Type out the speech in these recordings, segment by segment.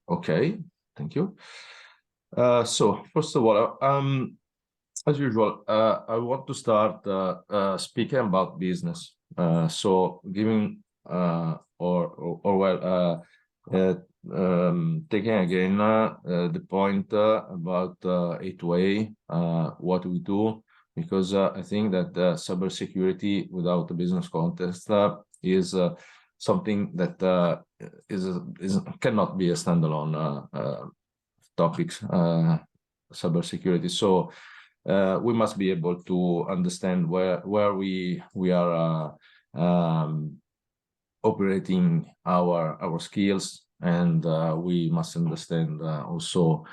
Okay, thank you. So first of all, as usual, I want to start speaking about business. So giving taking again the point about A2A, what we do, because I think that cybersecurity without a business context is something that cannot be a standalone topic, cybersecurity. So we must be able to understand where we are operating our skills, and we must understand also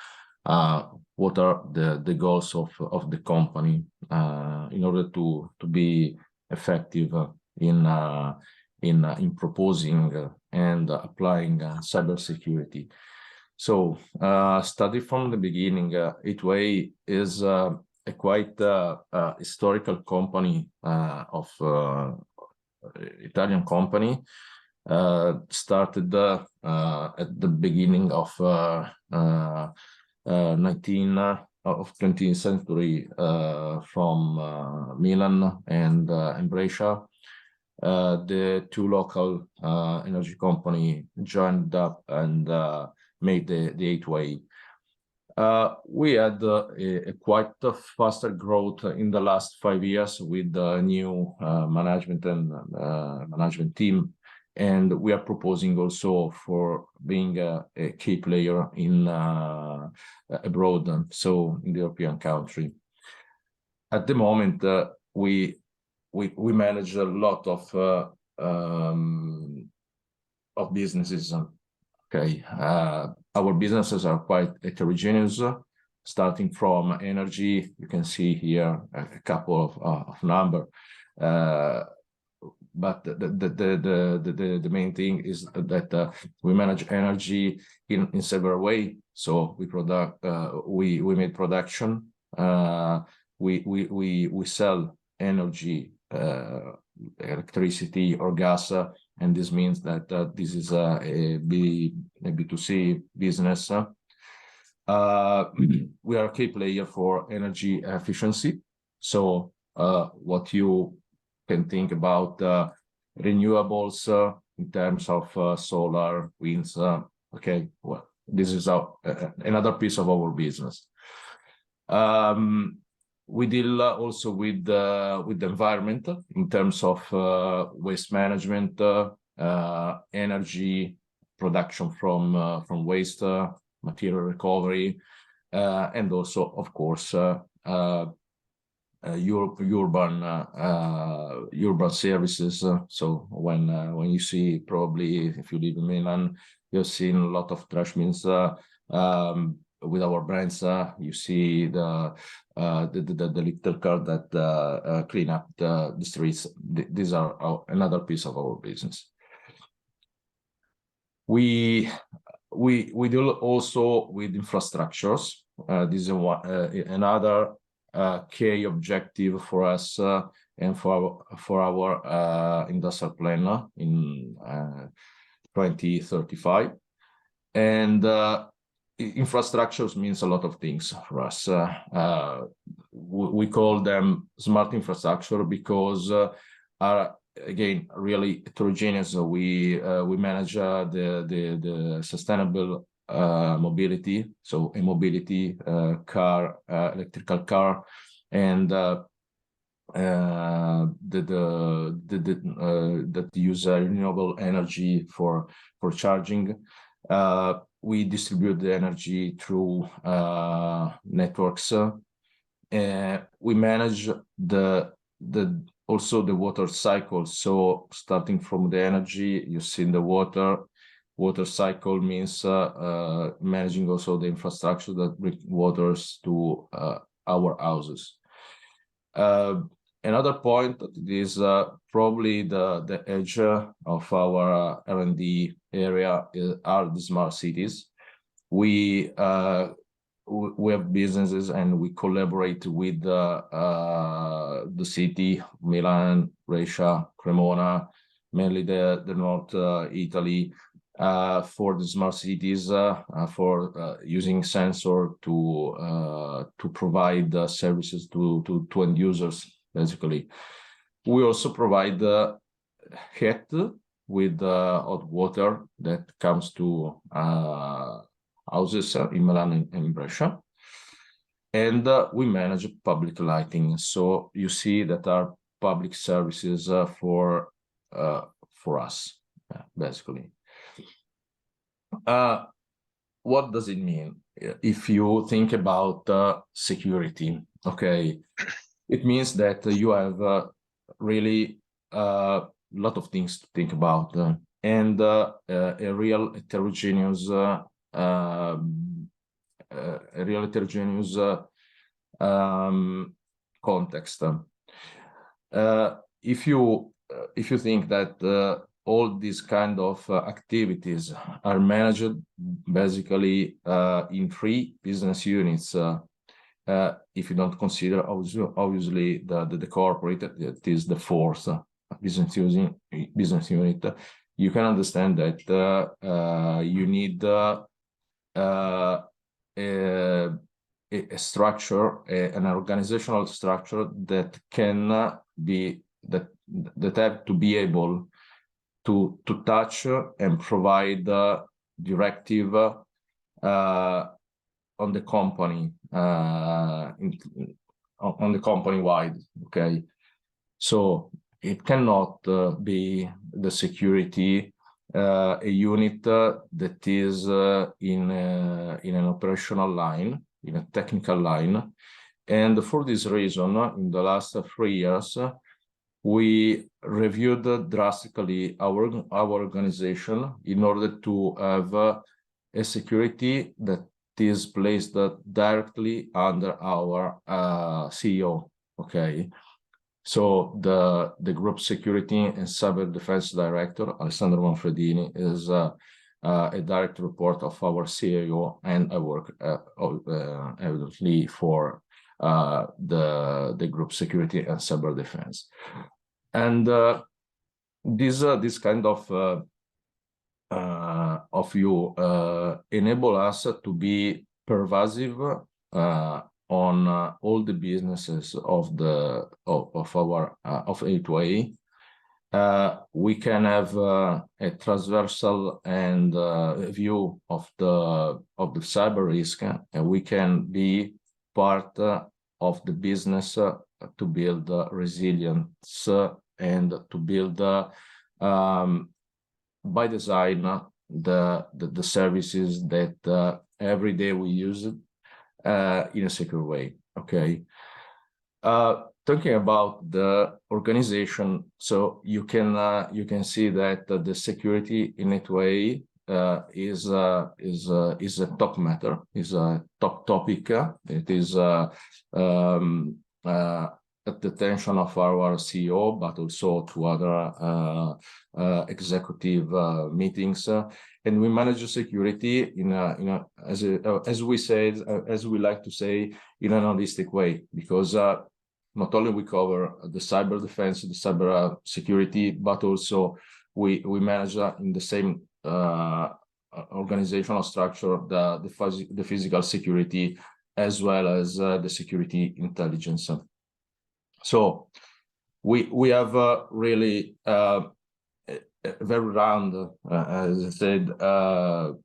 what are the goals of the company in order to be effective in proposing and applying cybersecurity. So starting from the beginning, A2A is a quite historical company of Italian company. Started at the beginning of 20th century from Milan and Brescia. The two local energy company joined up and made the A2A. We had a quite faster growth in the last 5 years with the new management and management team, and we are proposing also for being a key player in abroad, so in the European country. At the moment, we manage a lot of businesses. Okay, our businesses are quite heterogeneous, starting from energy. You can see here a couple of numbers, but the main thing is that we manage energy in several ways. So we make production, we sell energy, electricity or gas, and this means that this is a B2C business. We are a key player for energy efficiency. So what you can think about renewables in terms of solar, winds. Okay, well, this is another piece of our business. We deal also with the environment in terms of waste management, energy production from waste, material recovery, and also, of course, urban services. So when you see, probably if you live in Milan, you've seen a lot of trash bins with our brands. You see the little car that clean up the streets. These are another piece of our business. We deal also with infrastructures. This is another key objective for us and for our industrial plan in 2035. And infrastructures means a lot of things for us. We call them smart infrastructure because are again really heterogeneous. We manage the sustainable mobility, so a mobility car, electrical car, and that use renewable energy for charging. We distribute the energy through networks. We manage also the water cycle. So starting from the energy, you see the water cycle means managing also the infrastructure that bring waters to our houses. Another point that is probably the edge of our R&D area are the smart cities. We have businesses and we collaborate with the city, Milan, Brescia, Cremona, mainly the North Italy, for the smart cities, for using sensor to provide services to end users, basically. We also provide heat with hot water that comes to houses in Milan and in Brescia. And we manage public lighting. So you see that are public services for us, basically. What does it mean? If you think about security, okay, it means that you have really a lot of things to think about, and a real heterogeneous context. If you think that all these kind of activities are managed basically in 3 business units, if you don't consider obviously the corporate, that is the 4th business unit, you can understand that you need a structure, an organizational structure that can be that have to be able to touch and provide directive on the company, on the company wide. Okay, so it cannot be the security a unit that is in an operational line, in a technical line. And for this reason, in the last 3 years, we reviewed drastically our organization in order to have a security that is placed directly under our CEO. Okay, so the group security and cyber defense director, Alessandro Manfredini, is a direct report of our CIO, and I work evidently for the group security and cyber defense. And this kind of view enable us to be pervasive on all the businesses of A2A. We can have a transversal and view of the cyber risk, and we can be part of the business to build resilience and to build by design the services that every day we use in a secure way. Okay, talking about the organization, so you can see that the security in A2A is a top matter, is a top topic. It is at the attention of our CEO, but also to other executive meetings, and we manage security as we like to say, in an holistic way, because not only we cover the cyber defense, the cyber security, but also we manage in the same organizational structure the physical security as well as the security intelligence. So we have really a very round, as I said,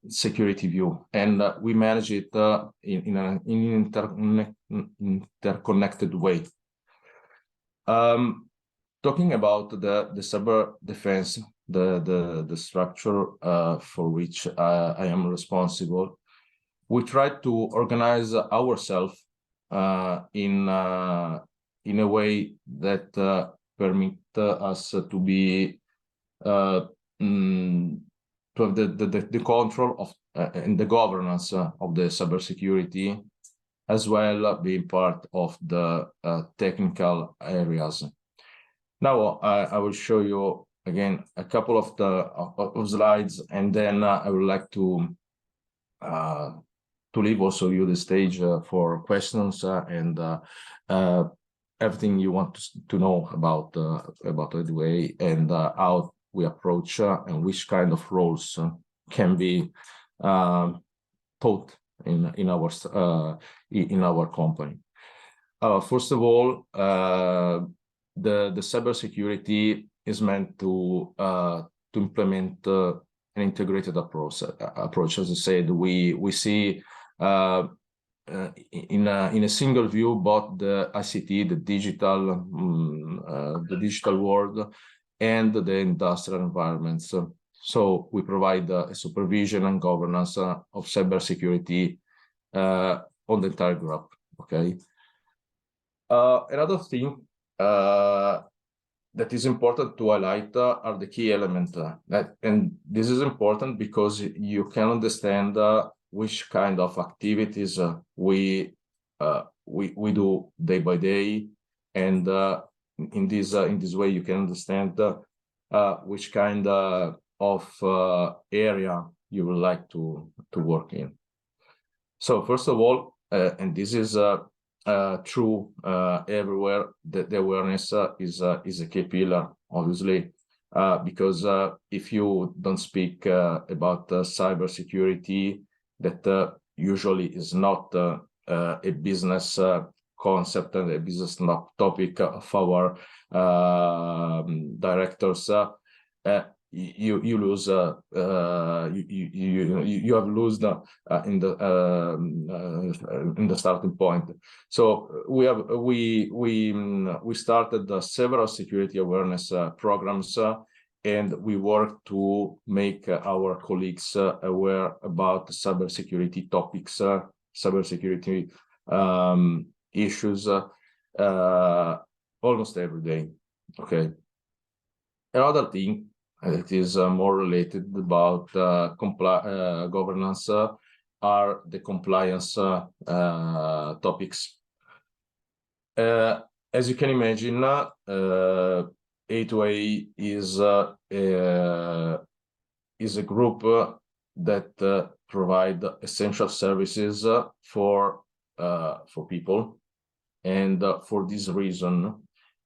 security view, and we manage it in an interconnected way. Talking about the cyber defense, the structure for which I am responsible, we try to organize ourselves in a way that permit us to be to have the control of and the governance of the cybersecurity, as well being part of the technical areas. Now I will show you again a couple of slides, and then I would like to leave also you the stage for questions and everything you want to know about A2A and how we approach and which kind of roles can be taught in our company. First of all, the cybersecurity is meant to implement an integrated approach. As I said, we see in a single view both the ICT, the digital world, and the industrial environments. So we provide a supervision and governance of cybersecurity on the entire group. Okay. Another thing that is important to highlight are the key elements. And this is important because you can understand which kind of activities we do day by day, and in this way you can understand which kind of area you would like to work in. So first of all, and this is true everywhere, the awareness is a key pillar, obviously, because if you don't speak about cybersecurity, that usually is not a business concept and a business topic of our directors, you lose you have lost in the starting point. So we started several security awareness programs, and we work to make our colleagues aware about cybersecurity topics, cybersecurity issues almost every day. Okay. Another thing that is more related about governance are the compliance topics. As you can imagine, A2A is a group that provide essential services for people, and for this reason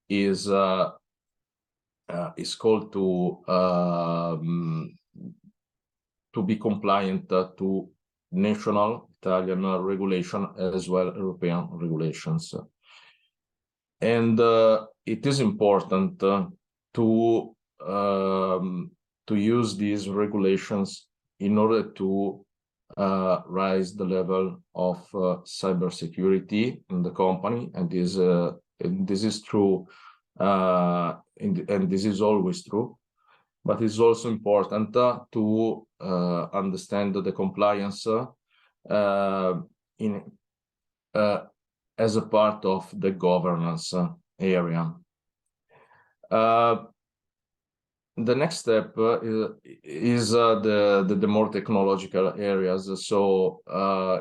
is called to be compliant to national Italian regulation as well European regulations. And it is important to use these regulations in order to raise the level of cybersecurity in the company, and this is true, and this is always true. But it's also important to understand the compliance as a part of the governance area. The next step is the more technological areas. So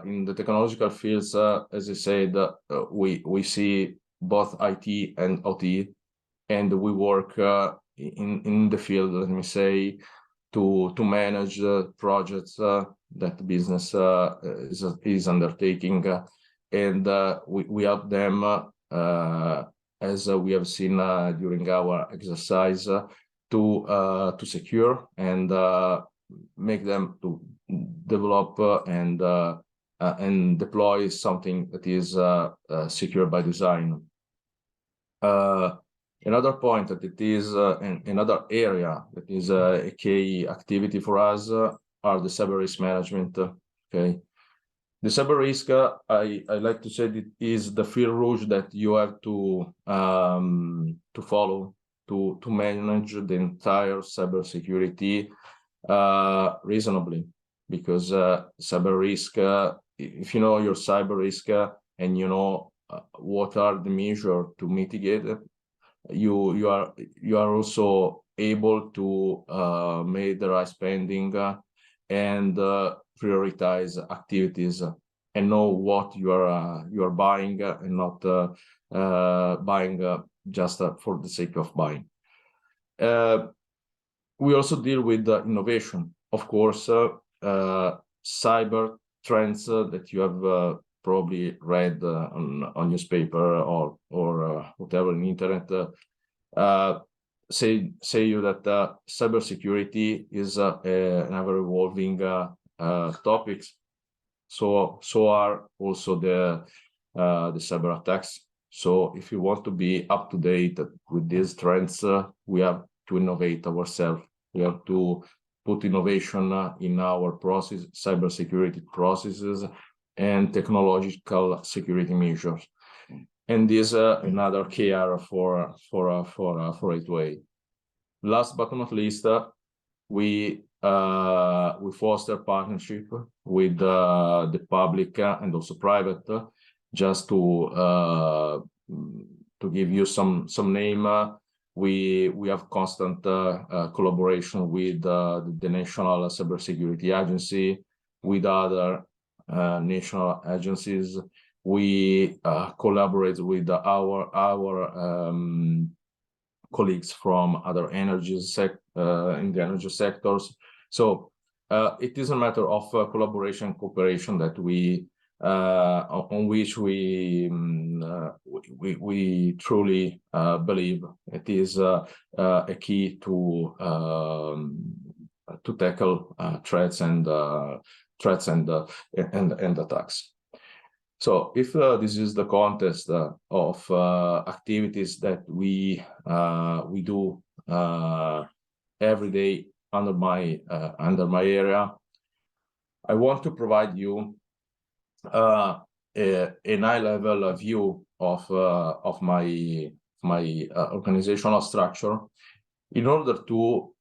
in the technological fields, as I said, we see both IT and OT, and we work in the field, let me say, to manage projects that business is undertaking, and we help them, as we have seen during our exercise, to secure and make them to develop and deploy something that is secure by design. Another point that it is another area that is a key activity for us are the cyber risk management. Okay, the cyber risk, I like to say, it is the fil rouge that you have to follow to manage the entire cybersecurity reasonably, because cyber risk, if you know your cyber risk and you know what are the measures to mitigate it, you are also able to make the right spending and prioritize activities and know what you are buying and not buying just for the sake of buying. We also deal with innovation, of course, cyber trends that you have probably read on newspaper or whatever on the internet. say you that cybersecurity is an ever evolving topics. So are also the cyber attacks. So if you want to be up to date with these trends, we have to innovate ourselves. We have to put innovation in our process, cybersecurity processes, and technological security measures. And this is another key area for A2A. Last but not least, we foster partnership with the public and also private. Just to give you some name, we have constant collaboration with the National Cybersecurity Agency, with other national agencies. We collaborate with our colleagues from other energies in the energy sectors. So it is a matter of collaboration and cooperation that we on which we truly believe it is a key to tackle threats and attacks. So if this is the context of activities that we do every day under my area, I want to provide you a high-level view of my organizational structure in order to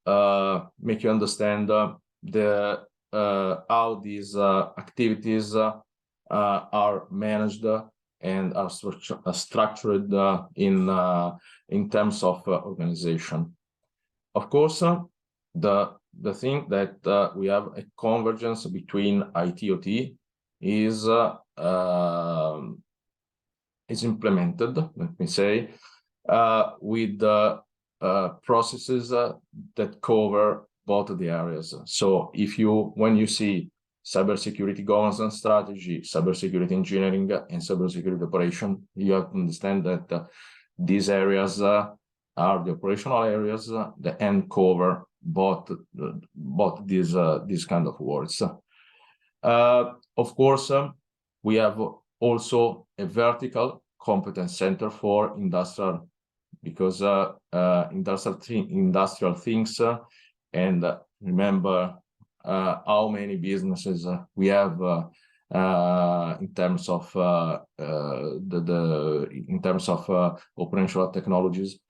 make you understand how these activities are managed and are structured in terms of organization. Of course, the thing that we have a convergence between IT/OT is implemented, let me say, with processes that cover both of the areas. So when you see cybersecurity governance strategy, cybersecurity engineering, and cybersecurity operation, you have to understand that these areas are the operational areas and cover both these kind of words. Of course, we have also a vertical competence center for industrial, because industrial things, and remember how many businesses we have in terms of operational technologies.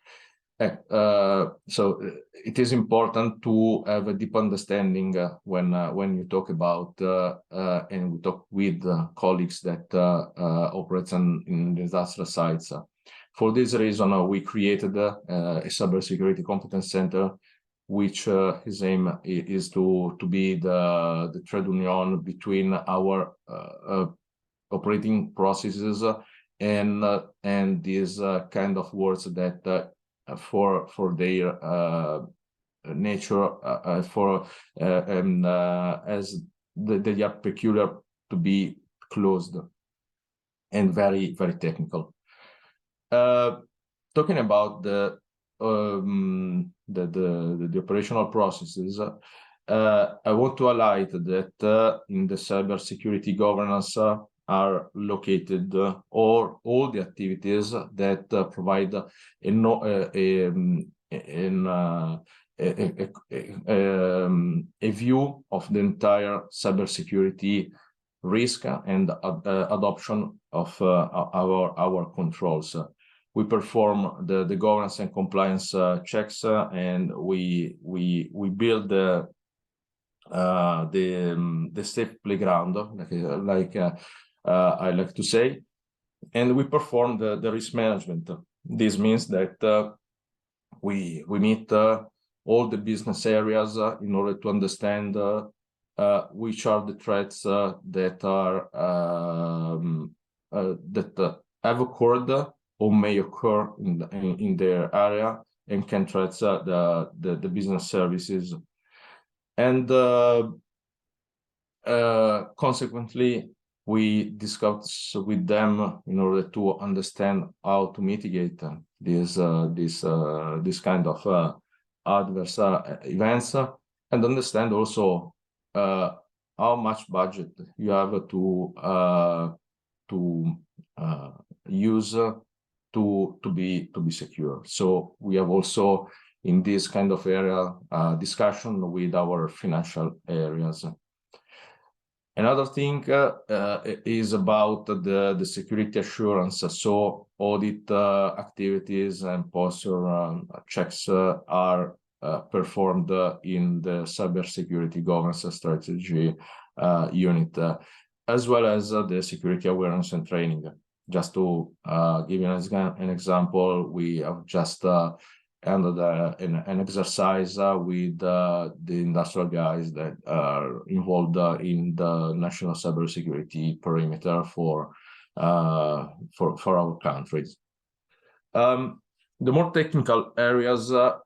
So it is important to have a deep understanding when you talk about and we talk with colleagues that operate in industrial sites. For this reason, we created a cybersecurity competence center, which his aim is to be the trade union between our operating processes and these kind of words that for their nature, as they are peculiar to be closed and very, very technical. Talking about the operational processes, I want to highlight that in the cybersecurity governance are located all the activities that provide a view of the entire cybersecurity risk and adoption of our controls. We perform the governance and compliance checks, and we build the safe playground, like I like to say, and we perform the risk management. This means that we meet all the business areas in order to understand which are the threats that have occurred or may occur in their area and can threat the business services. And consequently, we discuss with them in order to understand how to mitigate this kind of adverse events, and understand also how much budget you have to use to be secure. So we have also in this kind of area discussion with our financial areas. Another thing is about the security assurance. So audit activities and posture checks are performed in the cybersecurity governance strategy unit, as well as the security awareness and training. Just to give you an example, we have just ended an exercise with the industrial guys that are involved in the national cybersecurity perimeter for our countries. The more technical areas are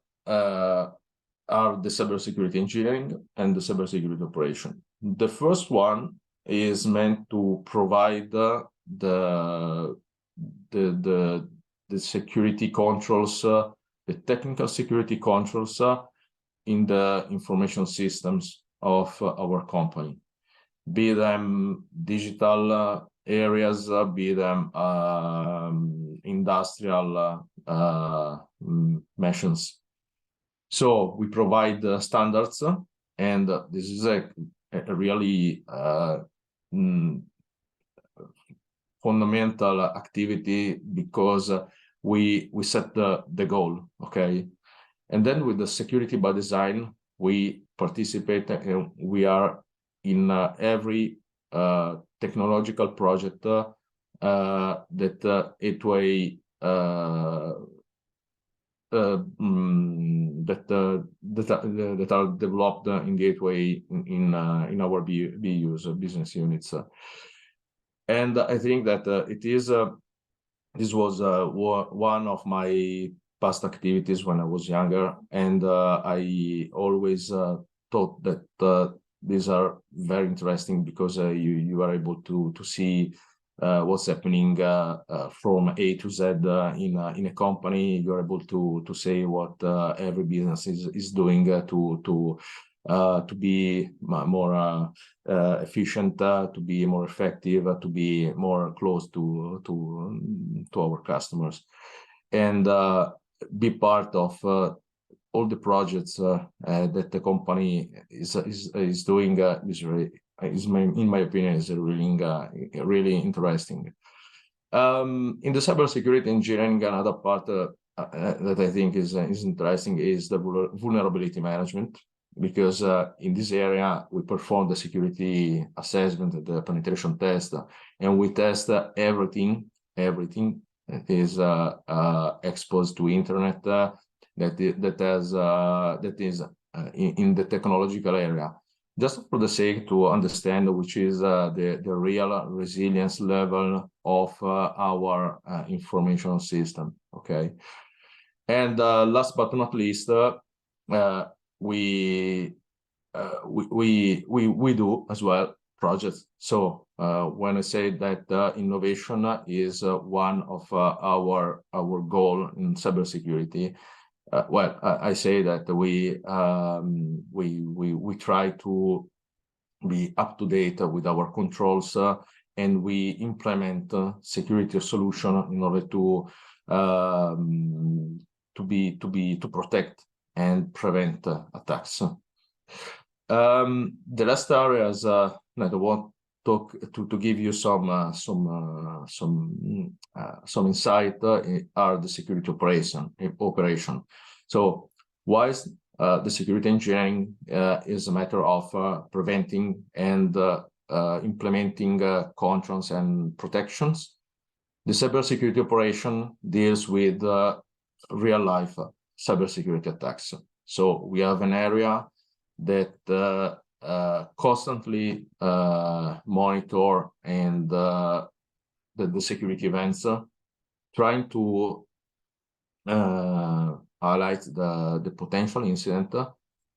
the cybersecurity engineering and the cybersecurity operation. The first one is meant to provide the security controls, the technical security controls in the information systems of our company, be them digital areas, be them industrial machines. So we provide standards, and this is a really fundamental activity, because we set the goal, okay? And then with the security by design, we participate and we are in every technological project that A2A that are developed in the A2A in our BUs, business units. And I think that this was one of my past activities when I was younger, and I always thought that these are very interesting, because you are able to see what's happening from A to Z in a company. You're able to say what every business is doing to be more efficient, to be more effective, to be more close to our customers, and be part of all the projects that the company is doing. In my opinion, is really interesting. In the cybersecurity engineering, another part that I think is interesting is the vulnerability management, because in this area we perform the security assessment, the penetration test, and we test everything that is exposed to internet that is in the technological area, just for the sake to understand which is the real resilience level of our information system. Okay, and last but not least, we do as well projects. So when I say that innovation is one of our goal in cybersecurity, well, I say that we try to be up to date with our controls, and we implement security solution in order to protect and prevent attacks. The last areas that I want to give you some insight are the security operation. So whilst the security engineering is a matter of preventing and implementing controls and protections, the cybersecurity operation deals with real life cybersecurity attacks. So we have an area that constantly monitor and the security events, trying to highlight the potential incident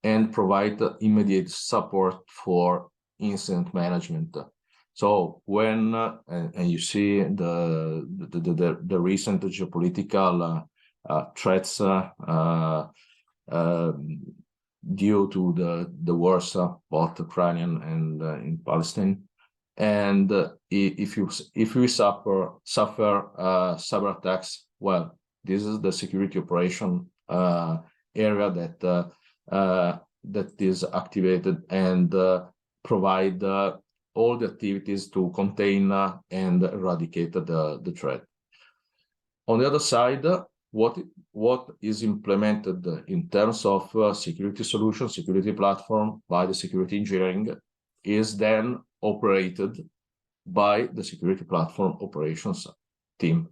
and provide immediate support for incident management. So when and you see the recent geopolitical threats due to the wars both Ukrainian and in Palestine, and if we suffer cyber attacks, well, this is the security operation area that is activated and provide all the activities to contain and eradicate the threat. On the other side, what is implemented in terms of security solution, security platform by the security engineering is then operated by the security platform operations team.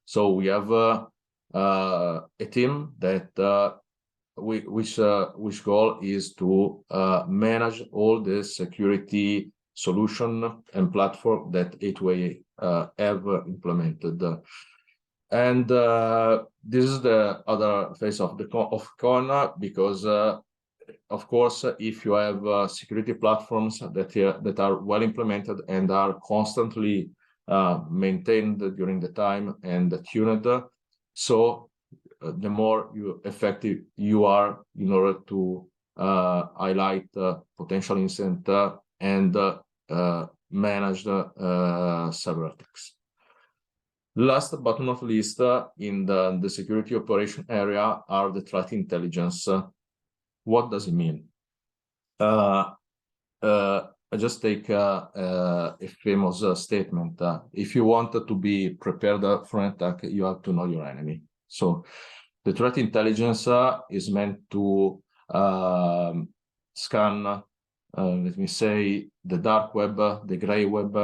So we have a team that which goal is to manage all the security solution and platform that A2A have implemented. And this is the other face of the coin, because of course, if you have security platforms that are well implemented and are constantly maintained during the time and tuned, so the more effective you are in order to highlight potential incident and manage the cyber attacks. Last but not least, in the security operation area are the threat intelligence. What does it mean? I just take a famous statement. If you want to be prepared for an attack, you have to know your enemy. So the threat intelligence is meant to scan, let me say, the dark web, the gray web,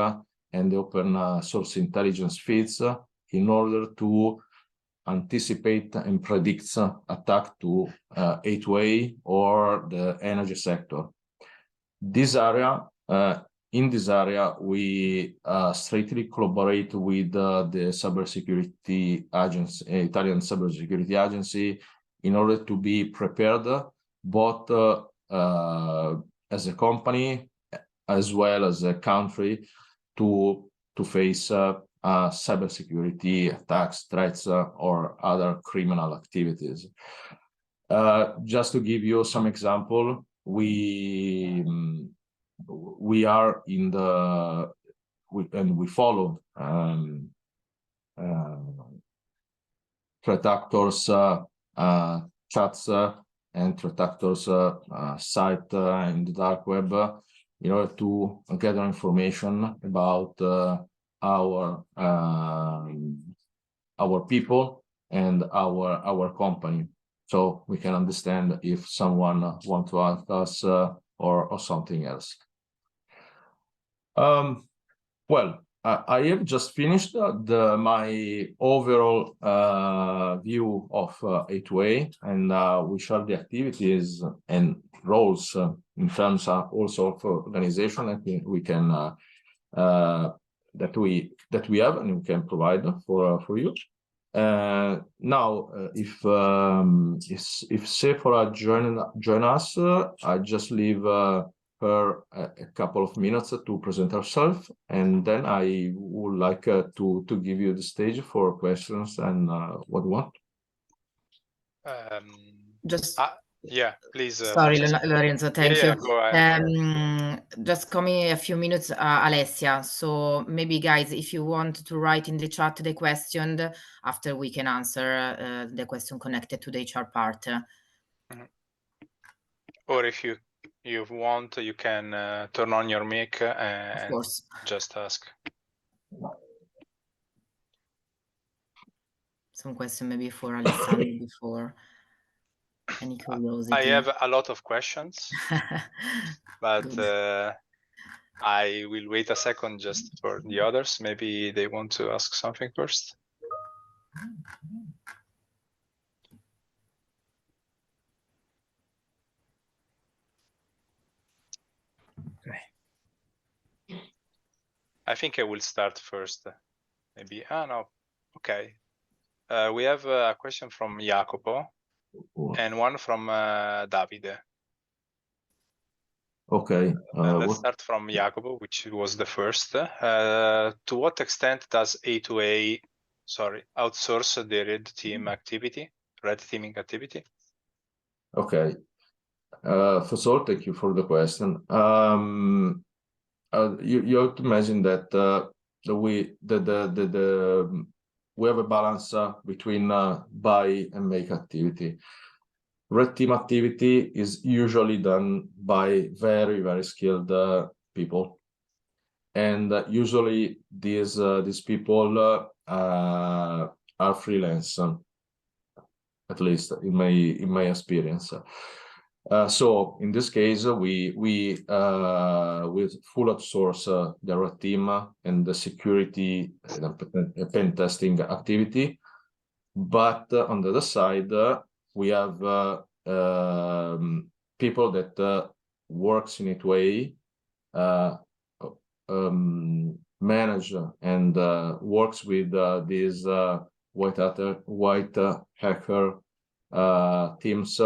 and the open source intelligence feeds in order to anticipate and predict attack to A2A or the energy sector. This area, in this area, we strictly collaborate with the cybersecurity agency, Italian cybersecurity agency, in order to be prepared both as a company as well as a country to face cybersecurity attacks, threats, or other criminal activities. Just to give you some example, we are in the and we follow threat actors chats and threat actors site in the dark web in order to gather information about our people and our company, so we can understand if someone wants to ask us or something else. Well, I have just finished my overall view of A2A, and we share the activities and roles in terms of also of organization that we can that we have and we can provide for you. Now, if Sephora join us, I just leave her a couple of minutes to present herself, and then I would like to give you the stage for questions and what you want. Yeah, please. Sorry, Lorenzo, thank you. Go ahead. Just call me a few minutes, Alessia. So maybe, guys, if you want to write in the chat the question, after we can answer the question connected to the HR part. Or if you want, you can turn on your mic and of course. Just ask. Some question maybe for Alessandro before. Any curiosity? I have a lot of questions, but I will wait a second just for the others. Maybe they want to ask something first. Okay. I think I will start first. Maybe. No. Okay. We have a question from Jacopo and one from Davide. Okay. Let's start from Jacopo, which was the first. To what extent does A2A, outsource the red teaming activity? Okay. First of all, thank you for the question. You have to imagine that we have a balance between buy and make activity. Red team activity is usually done by very, very skilled people, and usually these people are freelance, at least in my experience. So in this case, we full outsource the red team and the security pen testing activity. But on the other side, we have people that works in A2A, manage and works with these white hacker teams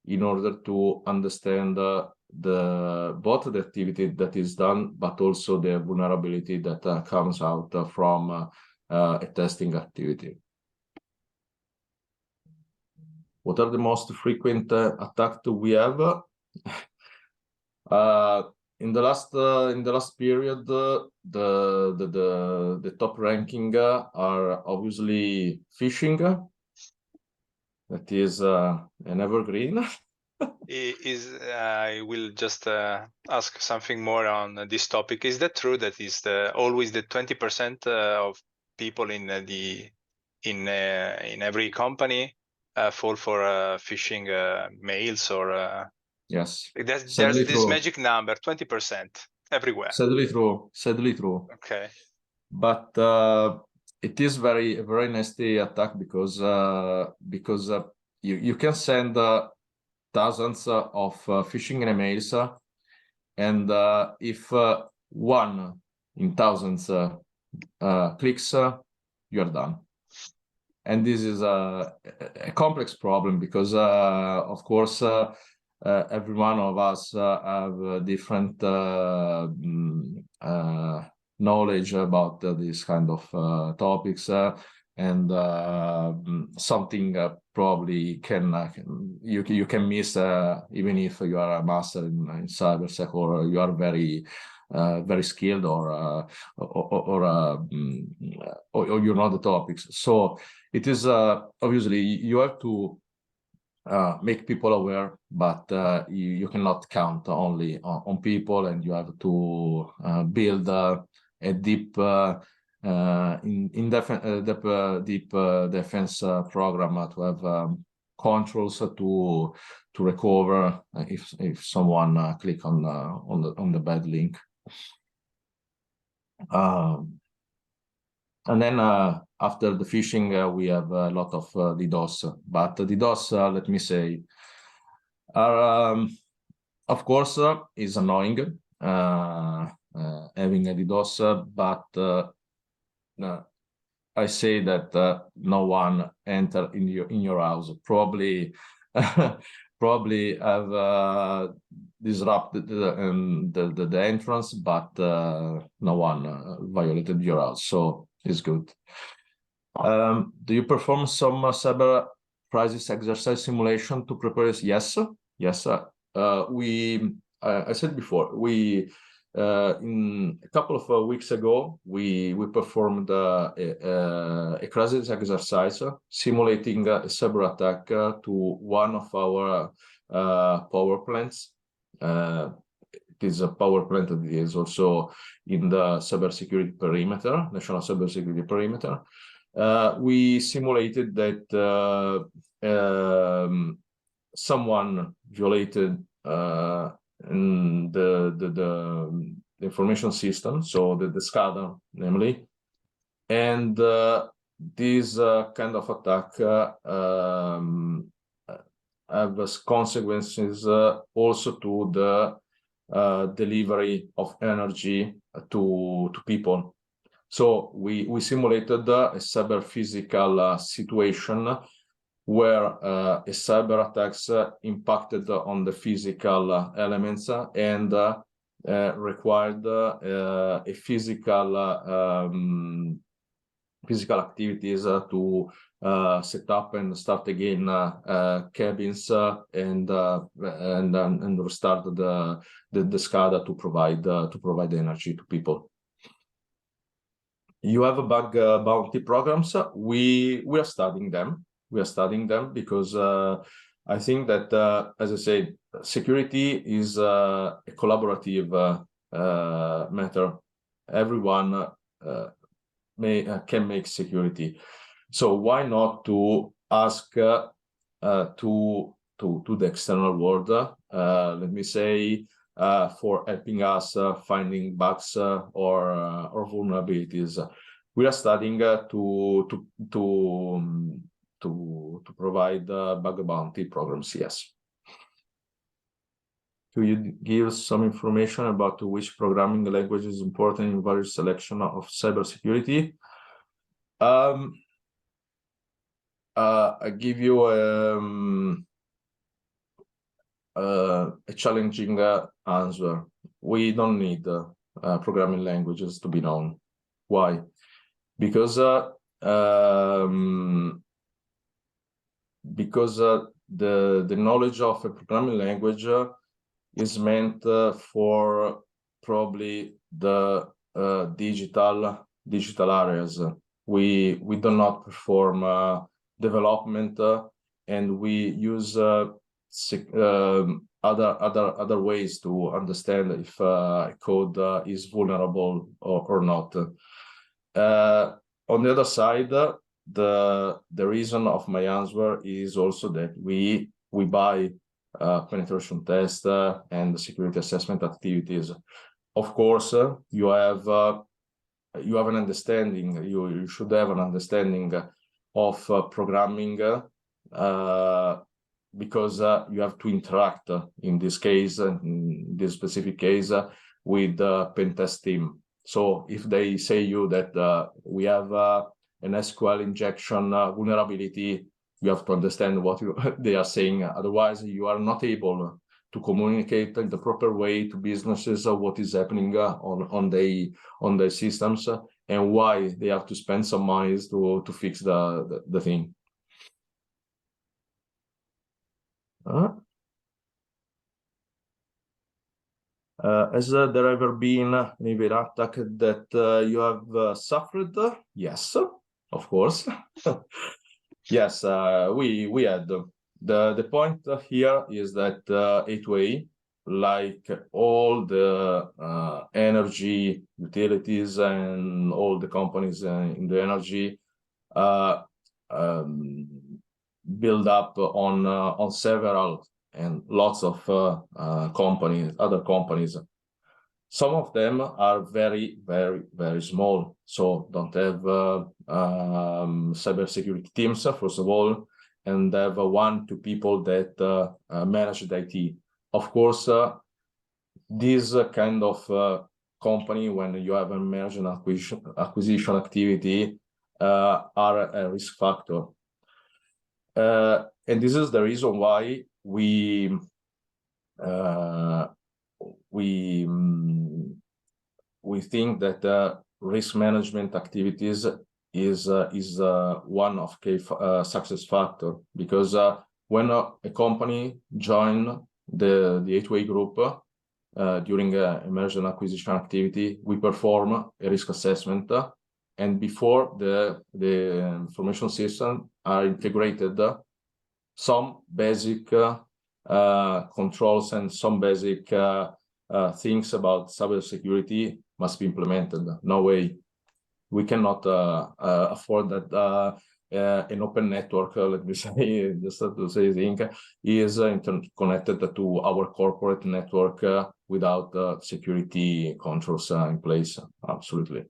in order to understand both the activity that is done, but also the vulnerability that comes out from a testing activity. What are the most frequent attacks we have? In the last period, the top ranking are obviously phishing. That is an evergreen. I will just ask something more on this topic. Is that true that is always the 20% of people in every company fall for phishing mails or? Yes. There's this magic number, 20% everywhere. Sadly true. Okay. But it is very nasty attack because you can send thousands of phishing emails, and if 1 in thousands clicks, you are done. And this is a complex problem because of course every one of us have different knowledge about this kind of topics, and something probably you can miss even if you are a master in cybersec, or you are very skilled, or you know the topics. So it is obviously you have to make people aware, but you cannot count only on people, and you have to build a deep deep defense program to have controls to recover if someone click on the bad link. And then after the phishing, we have a lot of DDoS. But the DDoS, let me say, are of course is annoying having a DDoS, but I say that no one enter in your house. Probably have disrupted the entrance, but no one violated your house, so it's good. Do you perform some cyber crisis exercise simulation to prepare? Yes. I said before, we in a couple of weeks ago, we performed a crisis exercise simulating a cyber attack to one of our power plants. It is a power plant that is also in the cybersecurity perimeter, national cybersecurity perimeter. We simulated that someone violated the information system, so the SCADA, namely, and this kind of attack have consequences also to the delivery of energy to people. So we simulated a cyber physical situation where a cyber attacks impacted on the physical elements and required a physical activities to set up and start again cabins and restart the SCADA to provide energy to people. You have bug bounty programs. We are studying them. We are studying them because I think that, as I said, security is a collaborative matter. Everyone can make security. So why not to ask to the external world, let me say, for helping us finding bugs or vulnerabilities. We are studying to provide bug bounty programs. Yes. Could you give some information about which programming language is important in various selection of cybersecurity? I give you a challenging answer. We don't need programming languages to be known. Why? Because the knowledge of a programming language is meant for probably the digital areas. We do not perform development, and we use other ways to understand if code is vulnerable or not. On the other side, the reason of my answer is also that we buy penetration test and security assessment activities. Of course, you have an understanding. You should have an understanding of programming because you have to interact in this case, in this specific case, with the pen test team. So if they say you that we have an SQL injection vulnerability, you have to understand what they are saying. Otherwise, you are not able to communicate in the proper way to businesses what is happening on their systems and why they have to spend some money to fix the thing. Has there ever been maybe an attack that you have suffered? Yes, of course. Yes, we had. The point here is that A2A, like all the energy utilities and all the companies in the energy, build up on several and lots of companies, other companies. Some of them are very, very, very small, so don't have cybersecurity teams, first of all, and have 1-2 people that manage the IT. Of course, this kind of company, when you have a merger and acquisition activity, are a risk factor. And this is the reason why we think that risk management activities is one of key success factor, because when a company join the A2A group during a merger and acquisition activity, we perform a risk assessment, and before the information system are integrated, some basic controls and some basic things about cybersecurity must be implemented. No way. We cannot afford that an open network, let me say, just to say thing, is connected to our corporate network without security controls in place. Absolutely.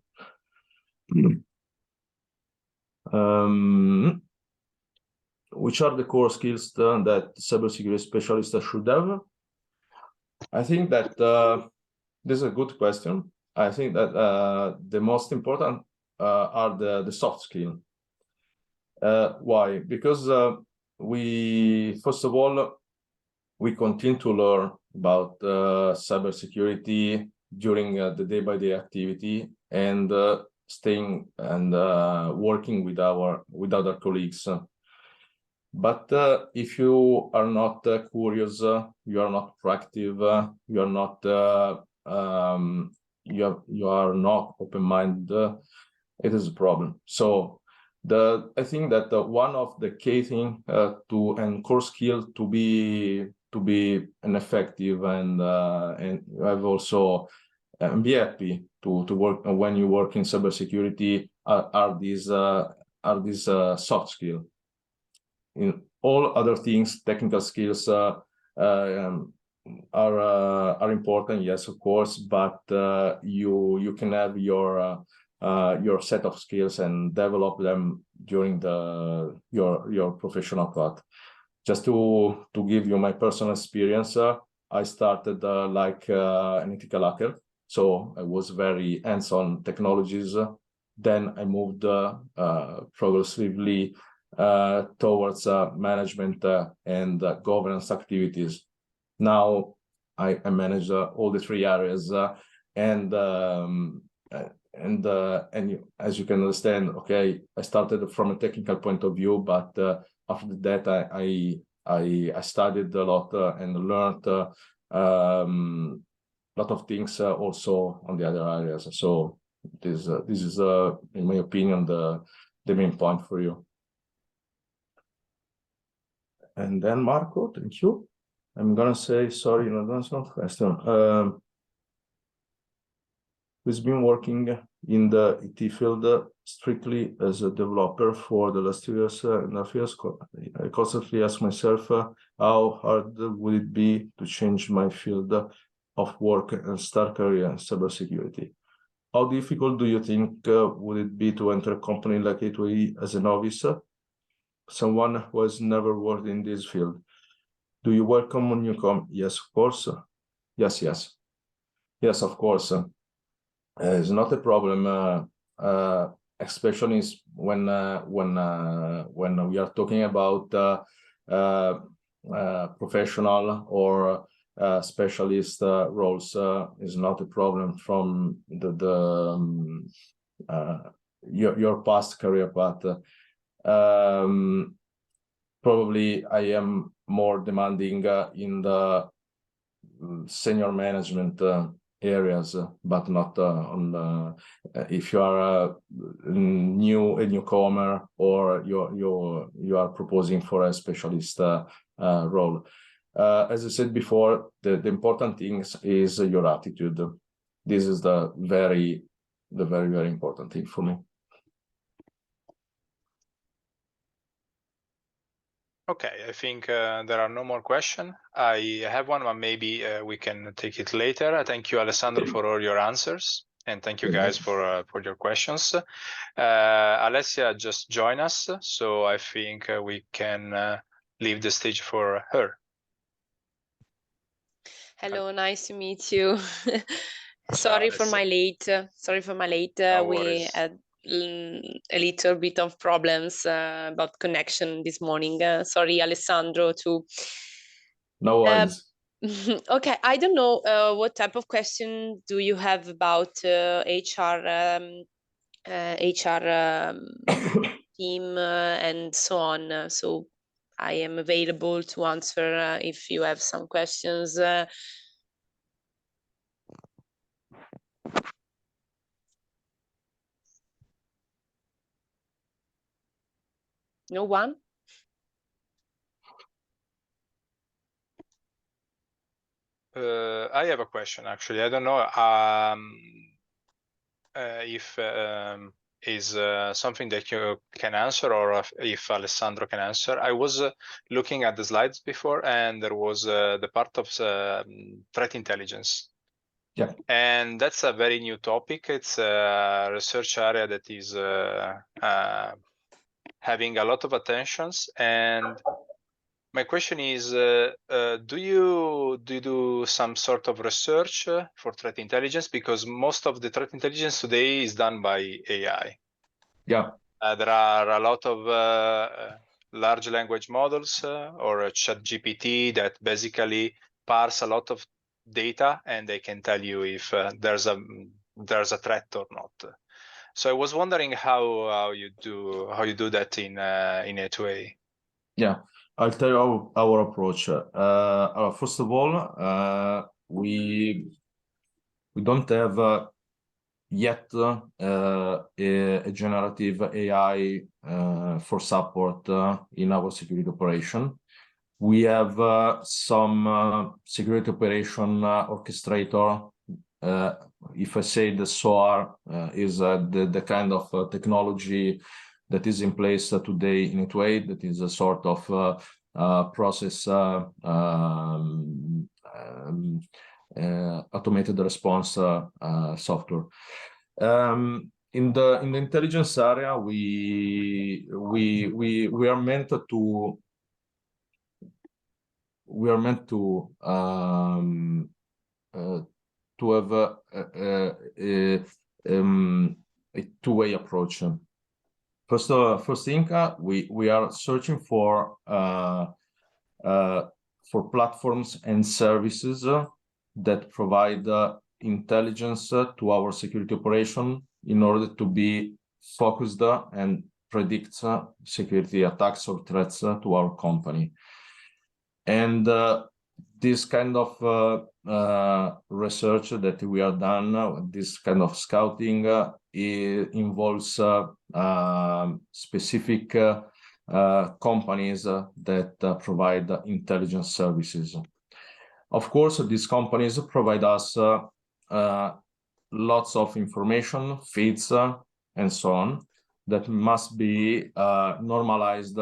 Which are the core skills that cybersecurity specialists should have? I think that this is a good question. I think that the most important are the soft skills. Why? Because first of all, we continue to learn about cybersecurity during the day-by-day activity, and staying and working with other colleagues. But if you are not curious, you are not proactive, you are not you are not open-minded, it is a problem. So I think that one of the key thing and core skill to be an effective and have also be happy to work when you work in cybersecurity are these soft skills. In all other things, technical skills are important, yes, of course, but you can have your set of skills and develop them during your professional path. Just to give you my personal experience, I started like an ethical hacker, so I was very hands-on technologies. Then I moved progressively towards management and governance activities. Now I manage all the three areas, and as you can understand, okay, I started from a technical point of view, but after that I studied a lot and learned a lot of things also on the other areas. So this is in my opinion the main point for you. And then Marco, thank you. I'm gonna say sorry in advance of question. Who's been working in the IT field strictly as a developer for the last 2 years and a half years? I constantly ask myself how hard would it be to change my field of work and start career in cybersecurity. How difficult do you think would it be to enter a company like A2A as a novice, someone who has never worked in this field? Do you welcome a newcomer? Yes, of course. Yes, of course. It's not a problem, especially when we are talking about professional or specialist roles. Is not a problem from your past career path. Probably I am more demanding in the senior management areas, but not on if you are a newcomer or you are proposing for a specialist role. As I said before, the important thing is your attitude. This is the very important thing for me. Okay, I think there are no more questions. I have one, but maybe we can take it later. Thank you, Alessandro, for all your answers, and thank you guys for your questions. Alessia just joined us, so I think we can leave the stage for her. Hello, nice to meet you. Sorry for my late. No We worries. had a little bit of problems about connection this morning. Sorry, Alessandro, too. No worries. Okay, I don't know what type of question do you have about HR team and so on. So I am available to answer if you have some questions. No one? I have a question, actually. I don't know if is something that you can answer, or if Alessandro can answer. I was looking at the slides before, and there was the part of threat intelligence. Yeah. And that's a very new topic. It's a research area that is having a lot of attentions. And my question is, do you do some sort of research for threat intelligence? Because most of the threat intelligence today is done by AI. Yeah. There are a lot of large language models or a ChatGPT that basically parse a lot of data and they can tell you if there's a threat or not. So I was wondering how you do that in A2A. Yeah, I'll tell you our approach. First of all, we don't have yet a generative AI for support in our security operation. We have some security operation orchestrator. If I say the SOAR is the kind of technology that is in place today in A2A, that is a sort of process automated response software. In the intelligence area, we are meant to have a two-way approach. First thing, we are searching for platforms and services that provide intelligence to our security operation in order to be focused and predict security attacks or threats to our company. And this kind of research that we are done, this kind of scouting, involves specific companies that provide intelligence services. Of course, these companies provide us lots of information, feeds, and so on, that must be normalized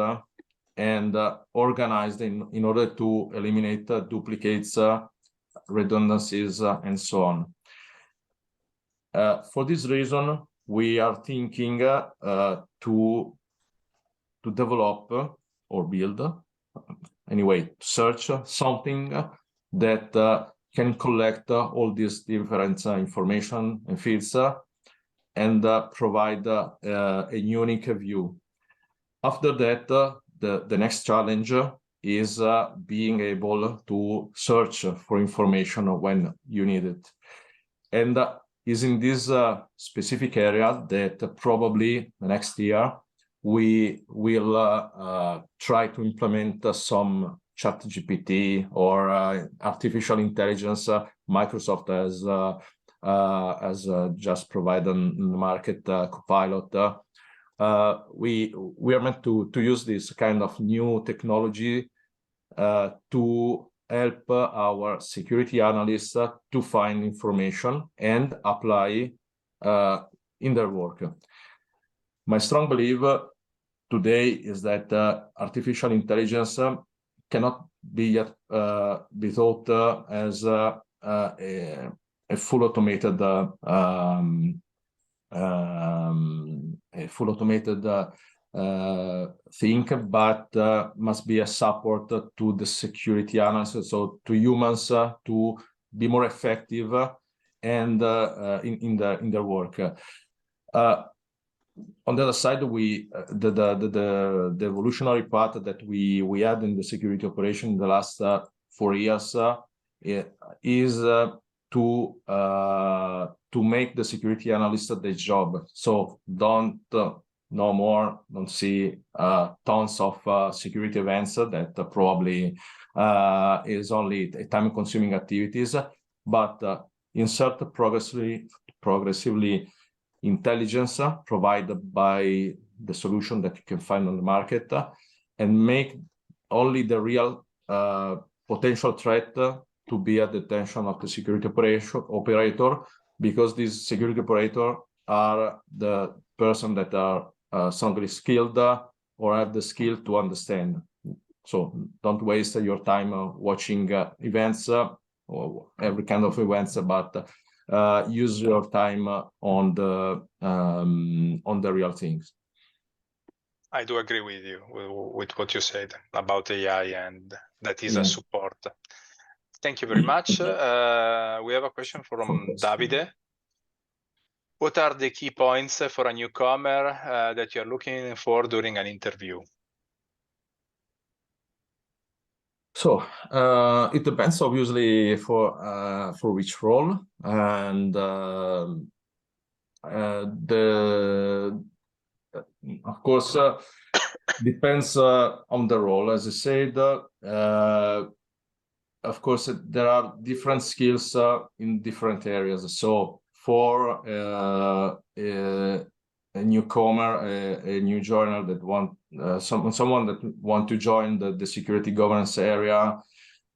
and organized in order to eliminate duplicates, redundancies, and so on. For this reason, we are thinking to develop or build, anyway, search something that can collect all these different information and feeds and provide a unique view. After that, the next challenge is being able to search for information when you need it. And is in this specific area that probably next year we will try to implement some ChatGPT or artificial intelligence. Microsoft has just provided on the market Copilot. We are meant to use this kind of new technology to help our security analysts to find information and apply in their work. My strong belief today is that artificial intelligence cannot be yet be thought as a full automated thing, but must be a support to the security analysts, so to humans, to be more effective and in their work. On the other side, the evolutionary path that we had in the security operation in the last 4 years is to make the security analyst their job. So don't see tons of security events that probably is only time-consuming activities, but insert progressively intelligence provided by the solution that you can find on the market, and make only the real potential threat to be at the attention of the security operator, because these security operators are the person that are strongly skilled or have the skill to understand. So don't waste your time watching events or every kind of events, but use your time on the real things. I do agree with you with what you said about AI, and that is a support. Thank you very much. We have a question from Davide. What are the key points for a newcomer that you're looking for during an interview? So it depends, obviously, for which role, and of course depends on the role. As I said, of course there are different skills in different areas. So for a newcomer, a new joiner that someone that want to join the security governance area,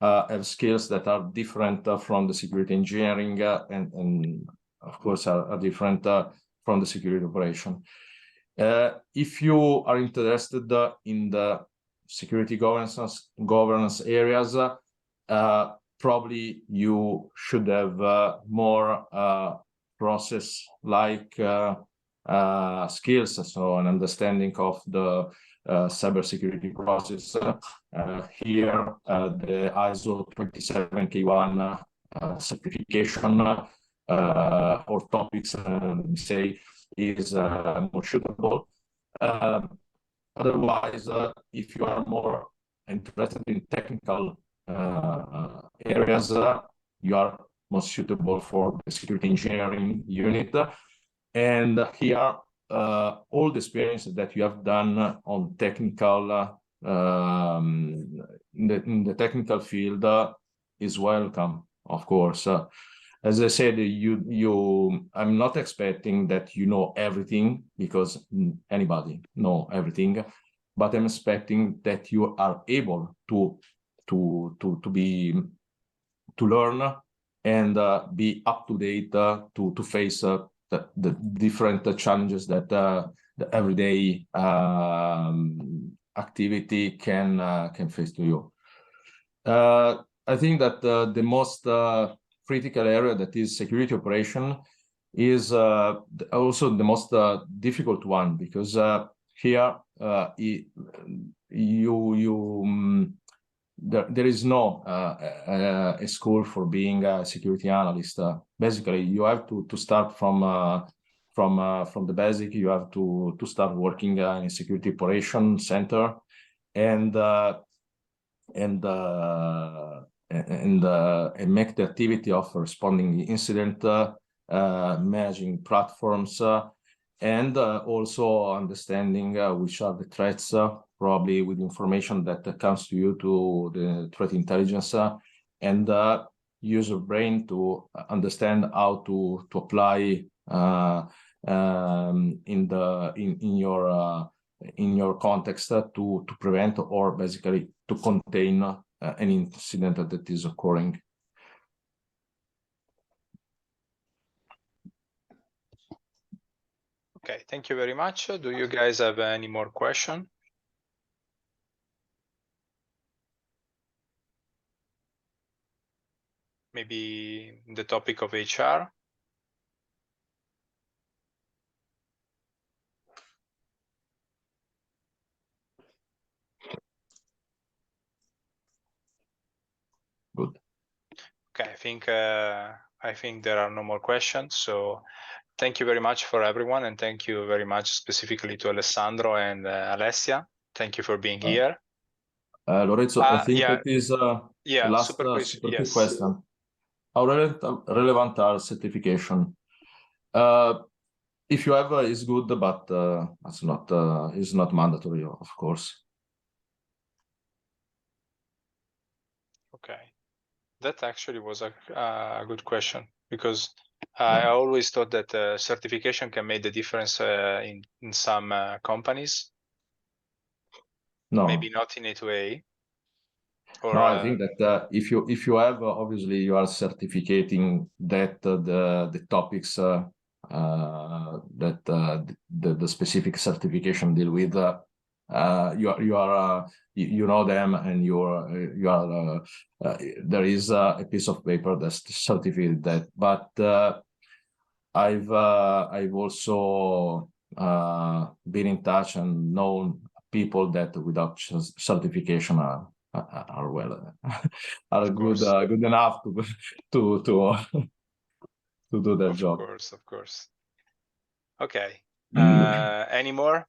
have skills that are different from the security engineering, and of course are different from the security operation. If you are interested in the security governance areas, probably you should have more process-like skills, so an understanding of the cybersecurity process. Here, the ISO 27001 certification or topics, say, is more suitable. Otherwise, if you are more interested in technical areas, you are more suitable for the security engineering unit. And here, all the experience that you have done on technical, in the technical field is welcome, of course. As I said, I'm not expecting that you know everything, because anybody know everything, but I'm expecting that you are able to learn and be up to date to face the different challenges that the everyday activity can face to you. I think that the most critical area, that is security operation, is also the most difficult one, because here there is no a school for being a security analyst. Basically, you have to start from the basic. You have to start working in a security operation center, and make the activity of responding incident, managing platforms, and also understanding which are the threats, probably with information that comes to you to the threat intelligence, and use your brain to understand how to apply in your context to prevent, or basically to contain an incident that is occurring. Okay, thank you very much. Do you guys have any more questions? Maybe the topic of HR? Good. Okay, I think there are no more questions. So thank you very much for everyone, and thank you very much specifically to Alessandro and Alessia. Thank you for being here. Lorenzo, I think yeah, it is the last super quick question. How relevant are certification? If you have, is good, but it's not mandatory, of course. Okay, that actually was a good question, because I always thought that certification can make the difference in some companies. No, maybe not in A2A. Or, no, I think that if you have, obviously you are certificating that the topics that the specific certification deal with, you know them, and there is a piece of paper that's certified that. But I've also been in touch and known people that without certification are good enough to do their job. Of course. Okay. Any more?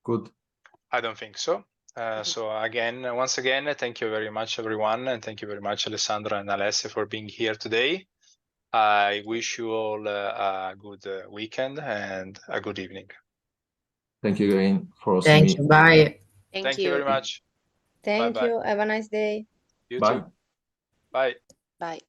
Good. I don't think so. So again, once again, thank you very much, everyone. And thank you very much, Alessandro and Alessia, for being here today. I wish you all a good weekend and a good evening. Thank you again for hosting me. Thank you. Bye. Thank you very much. Thank Bye-bye. you. Have a nice day. You Bye. too. Bye. Bye.